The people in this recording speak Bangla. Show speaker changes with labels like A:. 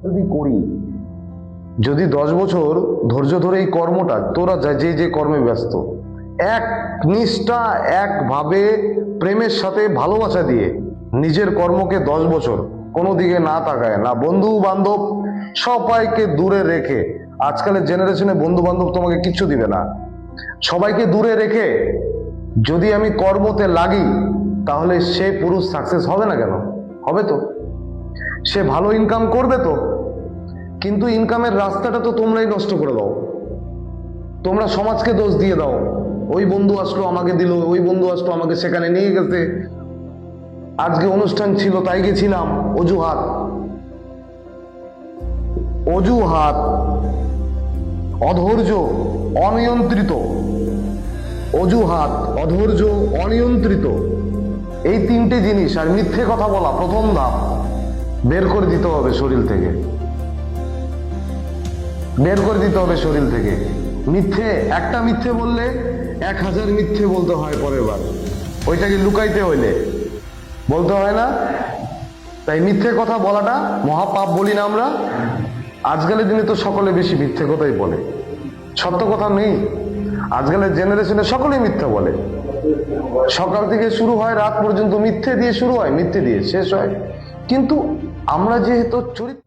A: যদি করি, যদি 10 বছর ধৈর্য ধরে এই কর্মটা, তোরা যে যে কর্মে ব্যস্ত, এক নিষ্ঠা একভাবে প্রেমের সাথে ভালোবাসা দিয়ে নিজের কর্মকে 10 বছর কোনো দিকে না তাকায়, না বন্ধু বান্ধব সবাইকে দূরে রেখে, আজকালের জেনারেশনে বন্ধু বান্ধব তোমাকে কিচ্ছু দিবে না, সবাইকে দূরে রেখে যদি আমি কর্মতে লাগি, তাহলে সে পুরুষ সাকসেস হবে না কেন? হবে তো। সে ভালো ইনকাম করবে তো, কিন্তু ইনকামের রাস্তাটা তো তোমরাই নষ্ট করে দাও। তোমরা সমাজকে দোষ দিয়ে দাও, ওই বন্ধু আসলো আমাকে দিল, ওই বন্ধু আসলো আমাকে সেখানে নিয়ে গেছে, আজকে অনুষ্ঠান ছিল তাই গেছিলাম। অজুহাত, অজুহাত, অধৈর্য, অনিয়ন্ত্রিত। অজুহাত, অধৈর্য, অনিয়ন্ত্রিত, এই 3টে জিনিস আর মিথ্যে কথা বলা প্রথম ধাপ বের করে দিতে হবে শরীর থেকে, বের করে দিতে হবে শরীর থেকে। মিথ্যে, একটা মিথ্যে বললে 1000 মিথ্যে বলতে হয় পরের বার, ওইটাকে লুকাইতে হইলে বলতে হয় না? তাই মিথ্যে কথা বলাটা মহাপাপ বলি না আমরা? আজকালের দিনে তো সকলে বেশি মিথ্যে কথাই বলে, সত্য কথা নেই। আজকালের জেনারেশনে সকলেই মিথ্যা বলে, সকাল থেকে শুরু হয় রাত পর্যন্ত মিথ্যে দিয়ে শুরু হয়, মিথ্যে দিয়ে শেষ হয়। কিন্তু আমরা যেহেতু চরিত্র